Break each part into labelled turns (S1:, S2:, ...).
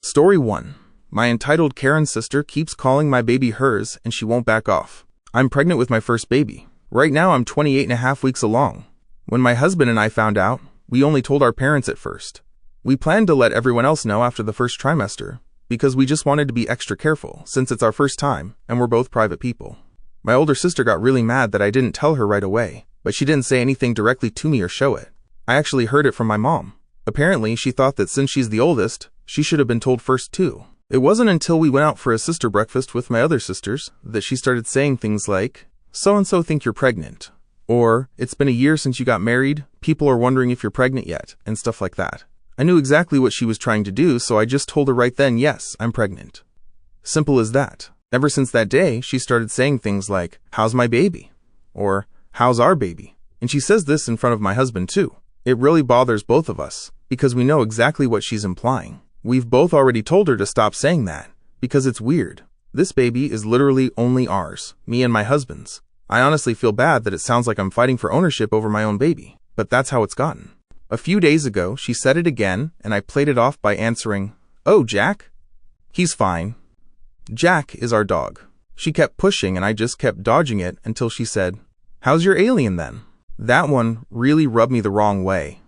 S1: Story 1. My entitled Karen sister keeps calling my baby hers and she won't back off. I'm pregnant with my first baby. Right now I'm 28.5 weeks along. When my husband and I found out, we only told our parents at first. We planned to let everyone else know after the first trimester, because we just wanted to be extra careful since it's our first time and we're both private people. My older sister got really mad that I didn't tell her right away, but she didn't say anything directly to me or show it. I actually heard it from my mom. Apparently, she thought that since she's the oldest, she should have been told first too. It wasn't until we went out for a sister breakfast with my other sisters that she started saying things like, "So-and-so think you're pregnant," or "It's been a year since you got married, people are wondering if you're pregnant yet," and stuff like that. I knew exactly what she was trying to do, so I just told her right then, yes, I'm pregnant. Simple as that. Ever since that day, she started saying things like, "How's my baby?" or "How's our baby?" And she says this in front of my husband too. It really bothers both of us, because we know exactly what she's implying. We've both already told her to stop saying that, because it's weird. This baby is literally only ours, me and my husband's. I honestly feel bad that it sounds like I'm fighting for ownership over my own baby, but that's how it's gotten. A few days ago, she said it again, and I played it off by answering, "Oh, Jack? He's fine." Jack is our dog. She kept pushing and I just kept dodging it until she said, "How's your alien then?" That one really rubbed me the wrong way.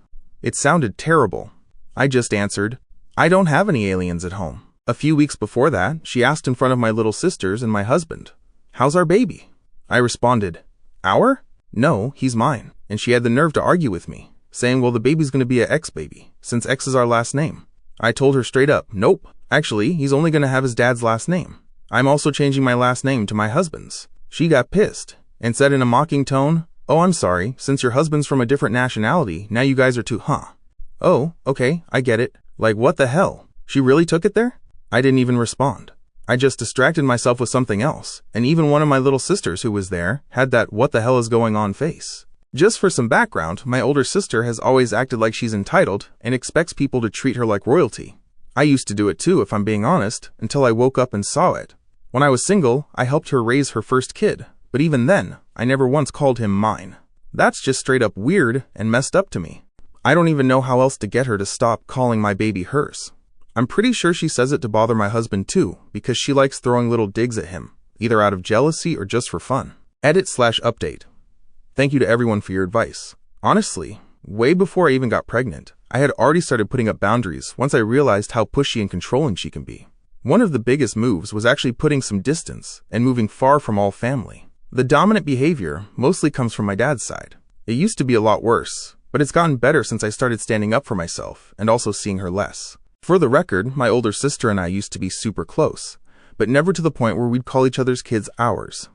S1: It sounded terrible. I just answered, "I don't have any aliens at home." A few weeks before that, she asked in front of my little sisters and my husband, "How's our baby?" I responded, "Our? No, he's mine." And she had the nerve to argue with me, saying, "Well, the baby's going to be a X baby, since X is our last name." I told her straight up, "Nope. Actually, he's only going to have his dad's last name. I'm also changing my last name to my husband's." She got pissed and said in a mocking tone, "Oh, I'm sorry, since your husband's from a different nationality, now you guys are two, huh?" Oh, okay, I get it. Like, what the hell? She really took it there? I didn't even respond. I just distracted myself with something else, and even one of my little sisters who was there had that "what the hell is going on" face. Just for some background, my older sister has always acted like she's entitled and expects people to treat her like royalty. I used to do it too, if I'm being honest, until I woke up and saw it. When I was single, I helped her raise her first kid, but even then, I never once called him mine. That's just straight up weird and messed up to me. I don't even know how else to get her to stop calling my baby hers. I'm pretty sure she says it to bother my husband too, because she likes throwing little digs at him, either out of jealousy or just for fun. Edit/update. Thank you to everyone for your advice. Honestly, way before I even got pregnant, I had already started putting up boundaries once I realized how pushy and controlling she can be. One of the biggest moves was actually putting some distance and moving far from all family. The dominant behavior mostly comes from my dad's side. It used to be a lot worse, but it's gotten better since I started standing up for myself and also seeing her less. For the record, my older sister and I used to be super close, but never to the point where we'd call each other's kids ours.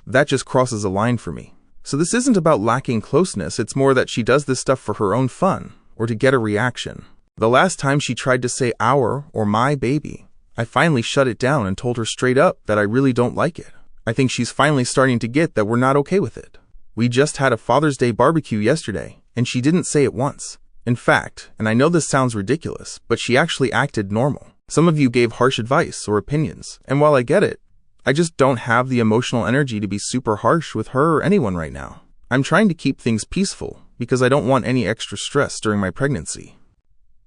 S1: That just crosses a line for me. So this isn't about lacking closeness, it's more that she does this stuff for her own fun, or to get a reaction. The last time she tried to say our or my baby, I finally shut it down and told her straight up that I really don't like it. I think she's finally starting to get that we're not okay with it. We just had a Father's Day barbecue yesterday, and she didn't say it once. In fact, and I know this sounds ridiculous, but she actually acted normal. Some of you gave harsh advice or opinions, and while I get it, I just don't have the emotional energy to be super harsh with her or anyone right now. I'm trying to keep things peaceful because I don't want any extra stress during my pregnancy.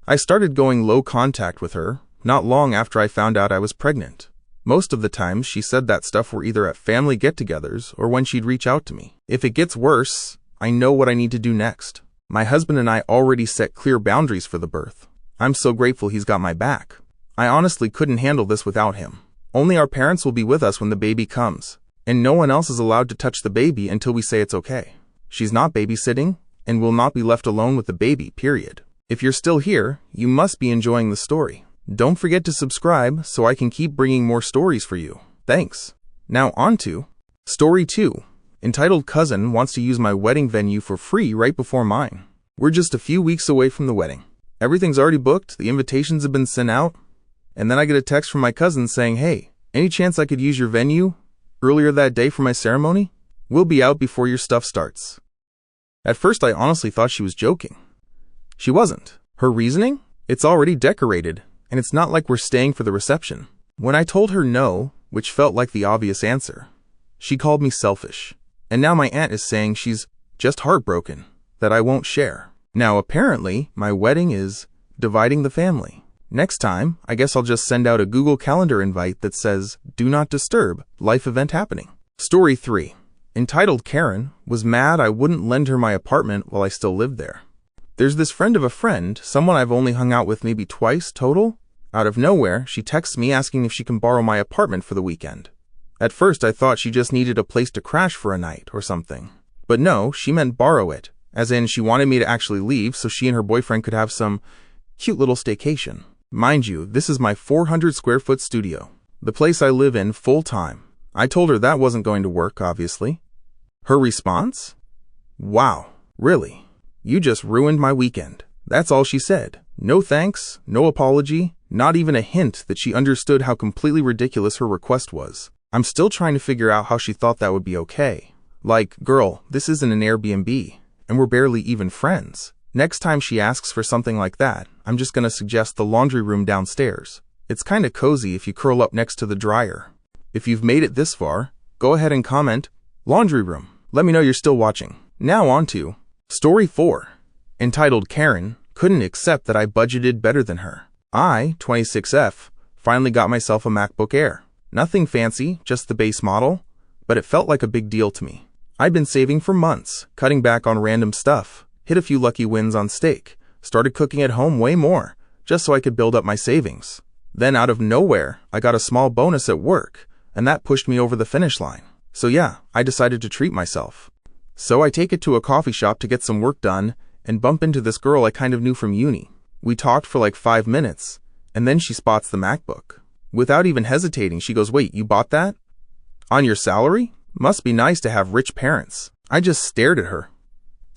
S1: I started going low contact with her not long after I found out I was pregnant. Most of the times she said that stuff were either at family get-togethers or when she'd reach out to me. If it gets worse, I know what I need to do next. My husband and I already set clear boundaries for the birth. I'm so grateful he's got my back. I honestly couldn't handle this without him. Only our parents will be with us when the baby comes, and no one else is allowed to touch the baby until we say it's okay. She's not babysitting, and will not be left alone with the baby, period. If you're still here, you must be enjoying the story. Don't forget to subscribe so I can keep bringing more stories for you. Thanks. Now on to Story 2. Entitled Cousin wants to use my wedding venue for free right before mine. We're just a few weeks away from the wedding. Everything's already booked, the invitations have been sent out, and then I get a text from my cousin saying, "Hey, any chance I could use your venue earlier that day for my ceremony? We'll be out before your stuff starts." At first I honestly thought she was joking. She wasn't. Her reasoning? It's already decorated, and it's not like we're staying for the reception. When I told her no, which felt like the obvious answer, she called me selfish. And now my aunt is saying she's just heartbroken that I won't share. Now apparently, my wedding is dividing the family. Next time, I guess I'll just send out a Google Calendar invite that says, "Do not disturb, life event happening." Story 3. Entitled Karen was mad I wouldn't lend her my apartment while I still lived there. There's this friend of a friend, someone I've only hung out with maybe twice total. Out of nowhere, she texts me asking if she can borrow my apartment for the weekend. At first, I thought she just needed a place to crash for a night or something. But no, she meant borrow it, as in she wanted me to actually leave so she and her boyfriend could have some cute little staycation. Mind you, this is my 400 square foot studio, the place I live in full time. I told her that wasn't going to work, obviously. Her response? "Wow, really? You just ruined my weekend." That's all she said. No thanks, no apology, not even a hint that she understood how completely ridiculous her request was. I'm still trying to figure out how she thought that would be okay. Like, girl, this isn't an Airbnb, and we're barely even friends. Next time she asks for something like that, I'm just gonna suggest the laundry room downstairs. It's kinda cozy if you curl up next to the dryer. If you've made it this far, go ahead and comment, "Laundry room." Let me know you're still watching. Now on to Story 4. Entitled Karen couldn't accept that I budgeted better than her. I, 26F, finally got myself a MacBook Air. Nothing fancy, just the base model, but it felt like a big deal to me. I'd been saving for months, cutting back on random stuff, hit a few lucky wins on steak, started cooking at home way more, just so I could build up my savings. Then out of nowhere, I got a small bonus at work, and that pushed me over the finish line. So yeah, I decided to treat myself. So I take it to a coffee shop to get some work done and bump into this girl I kind of knew from uni. We talked for like 5 minutes, and then she spots the MacBook. Without even hesitating, she goes, "Wait, you bought that? On your salary? Must be nice to have rich parents." I just stared at her.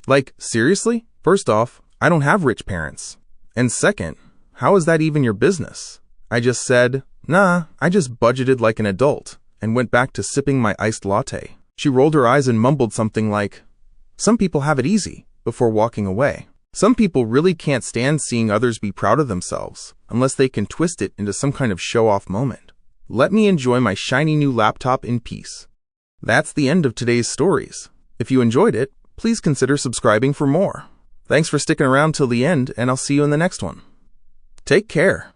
S1: Like, seriously? First off, I don't have rich parents. And second, how is that even your business? I just said, "Nah, I just budgeted like an adult," and went back to sipping my iced latte. She rolled her eyes and mumbled something like, "Some people have it easy," before walking away. Some people really can't stand seeing others be proud of themselves, unless they can twist it into some kind of show-off moment. Let me enjoy my shiny new laptop in peace. That's the end of today's stories. If you enjoyed it, please consider subscribing for more. Thanks for sticking around till the end, and I'll see you in the next one. Take care.